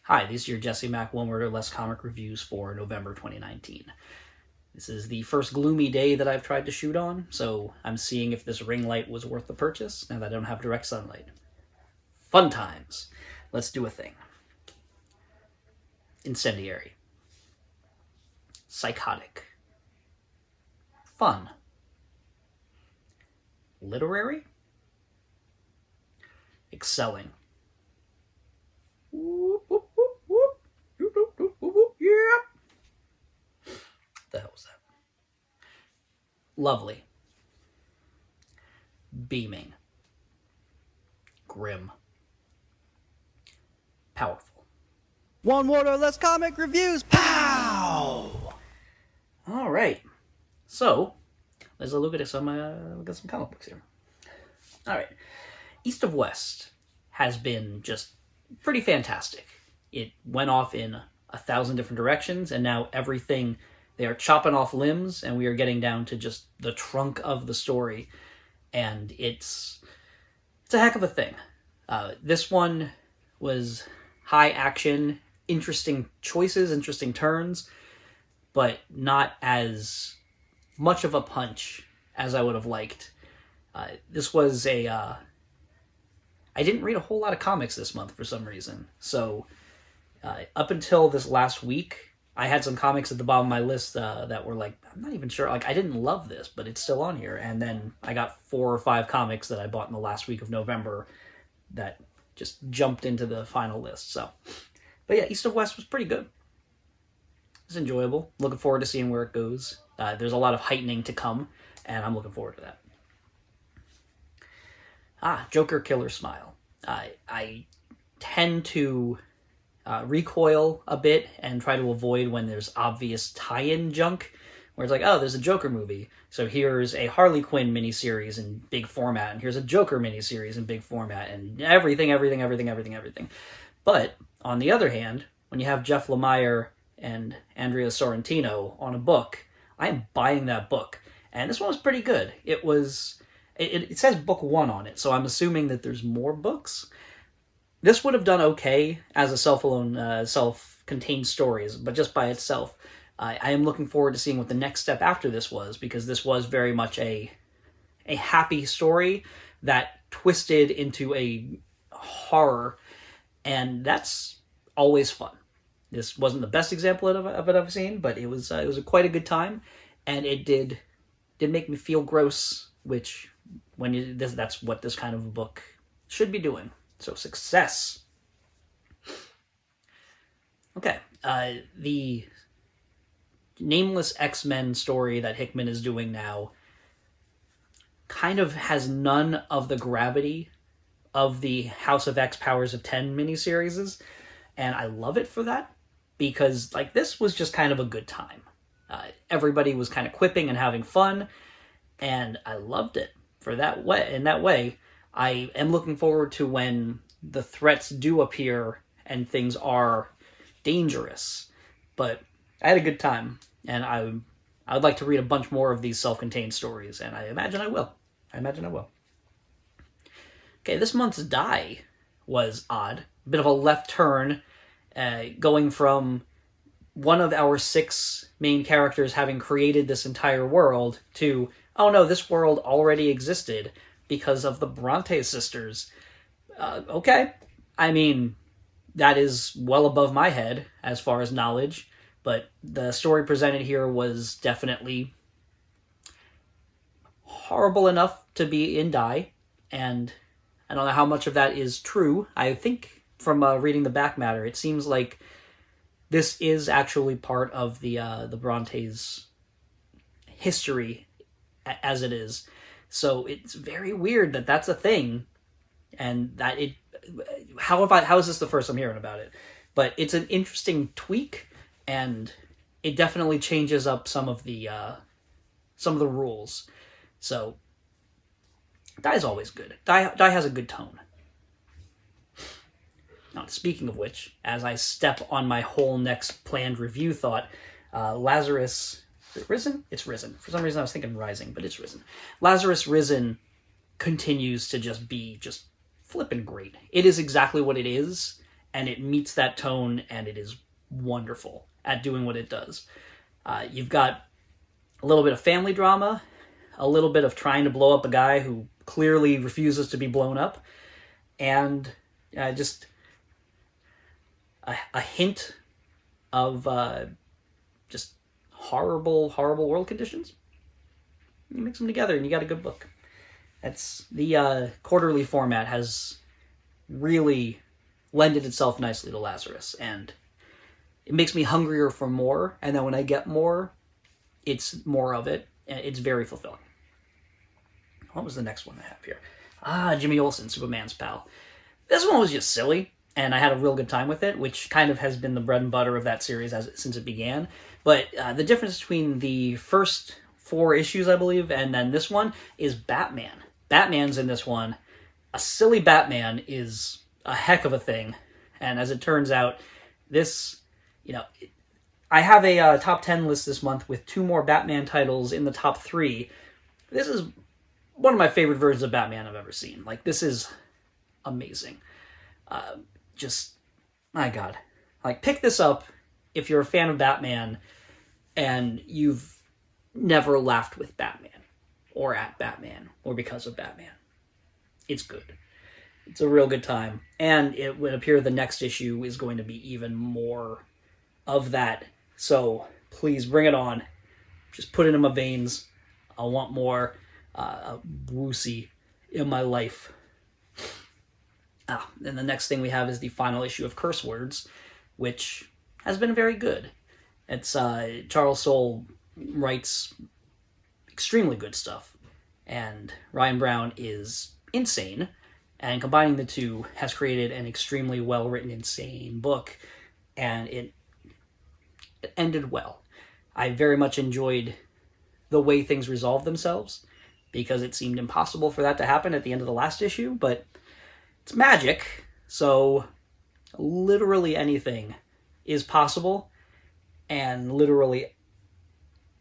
Hi, these are your Jesse Mack One Word or Less comic reviews for November 2019. This is the first gloomy day that I've tried to shoot on, so I'm seeing if this ring light was worth the purchase now that I don't have direct sunlight. Fun times. Let's do a thing. Incendiary. Psychotic. Fun. Literary. Excelling. Whoop, whoop, whoop, whoop. Whoop, whoop, whoop, whoop, whoop. Yeah. The hell was that? Lovely. Beaming. Grim. Powerful. One word or less comic reviews. Pow! All right. So, let's look at some comic books here. All right. East of West has been just pretty fantastic. It went off in 1,000 different directions, and now everything, they are chopping off limbs, and we are getting down to just the trunk of the story, and it's a heck of a thing. This one was high action, interesting choices, interesting turns, but not as much of a punch as I would have liked. This was I didn't read a whole lot of comics this month for some reason, so up until this last week, I had some comics at the bottom of my list that were like, I'm not even sure, like, I didn't love this, but it's still on here, and then I got 4 or 5 comics that I bought in the last week of November that just jumped into the final list, so. But yeah, East of West was pretty good. It's enjoyable. Looking forward to seeing where it goes. There's a lot of heightening to come, and I'm looking forward to that. Joker Killer Smile. I tend to recoil a bit and try to avoid when there's obvious tie-in junk, where it's like, oh, there's a Joker movie, so here's a Harley Quinn miniseries in big format, and here's a Joker miniseries in big format, and everything. But, on the other hand, when you have Jeff Lemire and Andrea Sorrentino on a book, I am buying that book. And this one was pretty good. It says book 1 on it, so I'm assuming that there's more books. This would have done okay as a self-contained story, but just by itself. I am looking forward to seeing what the next step after this was, because this was very much a happy story that twisted into a horror, and that's always fun. This wasn't the best example of it I've seen, but it was quite a good time, and it did make me feel gross, which that's what this kind of a book should be doing. So success. Okay, the nameless XMen story that Hickman is doing now kind of has none of the gravity of the House of X Powers of 10 miniseries, and I love it for that, because like this was just kind of a good time. Everybody was kind of quipping and having fun, and I loved it for that way. In that way, I am looking forward to when the threats do appear and things are dangerous. But I had a good time, and I would like to read a bunch more of these self-contained stories, and I imagine I will. Okay, this month's Die was odd. A bit of a left turn, going from one of our 6 main characters having created this entire world to, oh no, this world already existed because of the Bronte sisters. Okay. I mean, that is well above my head as far as knowledge, but the story presented here was definitely horrible enough to be in Die, and I don't know how much of that is true. I think from reading the back matter, it seems like this is actually part of the Brontes' history as it is. So it's very weird that that's a thing, and that it. How is this the first I'm hearing about it? But it's an interesting tweak, and it definitely changes up some of the rules. So Die's always good. Die has a good tone. Now, speaking of which, as I step on my whole next planned review thought, Lazarus Risen? It's Risen. For some reason I was thinking Rising, but it's Risen. Lazarus Risen continues to just be flippin' great. It is exactly what it is, and it meets that tone, and it is wonderful at doing what it does. You've got a little bit of family drama, a little bit of trying to blow up a guy who clearly refuses to be blown up, and just a hint of just horrible world conditions. You mix them together and you got a good book. That's the quarterly format has really lended itself nicely to Lazarus, and it makes me hungrier for more, and then when I get more, it's more of it, and it's very fulfilling. What was the next one I have here? Jimmy Olsen, Superman's pal. This one was just silly, and I had a real good time with it, which kind of has been the bread and butter of that series since it began. But the difference between the first 4 issues, I believe, and then this one is Batman. Batman's in this one. A silly Batman is a heck of a thing, and as it turns out, this, I have a top 10 list this month with 2 more Batman titles in the top 3. This is one of my favorite versions of Batman I've ever seen. Like, this is amazing. My God. Like, pick this up if you're a fan of Batman and you've never laughed with Batman or at Batman or because of Batman. It's good. It's a real good time. And it would appear the next issue is going to be even more of that. So please bring it on. Just put it in my veins. I want more Brucey in my life. And the next thing we have is the final issue of Curse Words, which has been very good. It's Charles Soule writes extremely good stuff, and Ryan Brown is insane, and combining the two has created an extremely well-written, insane book, and it ended well. I very much enjoyed the way things resolved themselves, because it seemed impossible for that to happen at the end of the last issue, but it's magic, so literally anything is possible, and literally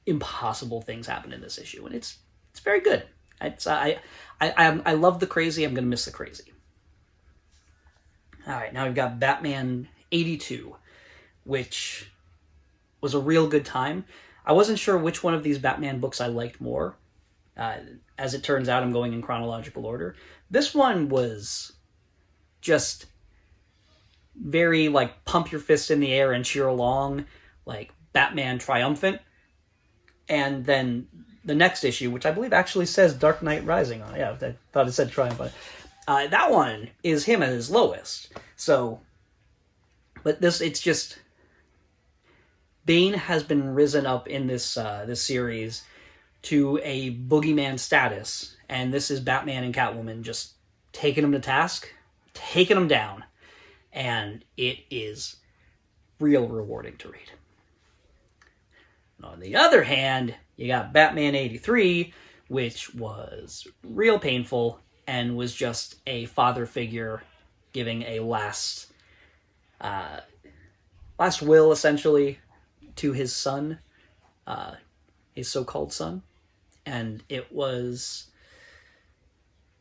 impossible things happen in this issue, and it's very good. I love the crazy. I'm going to miss the crazy. All right, now we've got Batman 82, which was a real good time. I wasn't sure which one of these Batman books I liked more. As it turns out, I'm going in chronological order. This one was just very, like, pump your fist in the air and cheer along, like Batman triumphant. And then the next issue, which I believe actually says Dark Knight Rising on it. Yeah, I thought it said triumphant. That one is him at his lowest. So, but it's just, Bane has been risen up in this series to a boogeyman status, and this is Batman and Catwoman just taking him to task, taking him down, and it is real rewarding to read. And on the other hand, you got Batman 83, which was real painful and was just a father figure giving a last will, essentially, to his son, his so-called son. And it was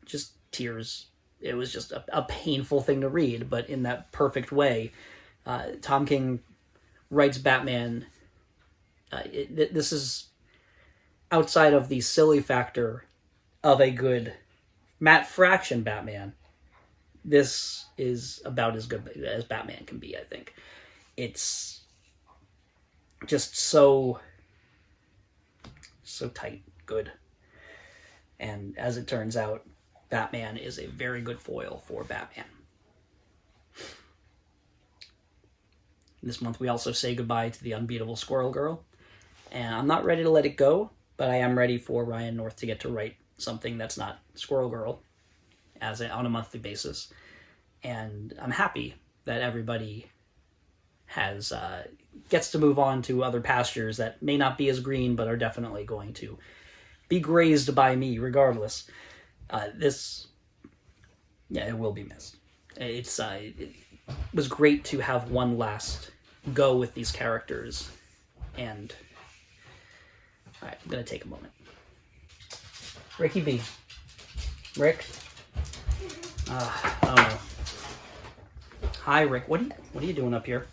just tears. It was just a painful thing to read, but in that perfect way. Tom King writes Batman. This is outside of the silly factor of a good Matt Fraction Batman. This is about as good as Batman can be, I think. It's just so tight, good. And as it turns out, Batman is a very good foil for Batman. This month we also say goodbye to the Unbeatable Squirrel Girl. And I'm not ready to let it go, but I am ready for Ryan North to get to write something that's not Squirrel Girl on a monthly basis. And I'm happy that everybody gets to move on to other pastures that may not be as green, but are definitely going to be grazed by me regardless. It will be missed. It was great to have one last go with these characters, and all right, I'm going to take a moment. Ricky B. Rick? I don't know. Hi, Rick. What are you doing up here?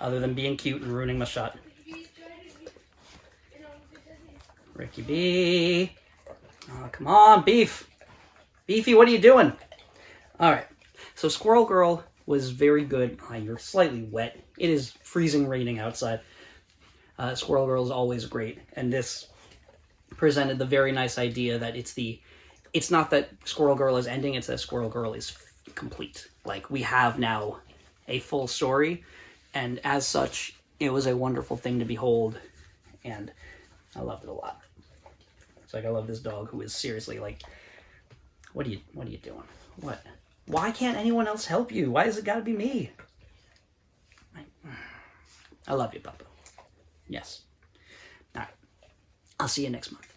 Other than being cute and ruining my shot. Ricky B. Oh, come on, Beef. Beefy, what are you doing? Alright. So Squirrel Girl was very good. Oh, you're slightly wet. It is freezing raining outside. Squirrel Girl is always great. And this presented the very nice idea that it's not that Squirrel Girl is ending, it's that Squirrel Girl is complete. Like, we have now a full story, and as such, it was a wonderful thing to behold, and I loved it a lot. It's like, I love this dog who is seriously like, what are you doing? What? Why can't anyone else help you? Why has it got to be me? I love you, Papa. Yes. All right. I'll see you next month.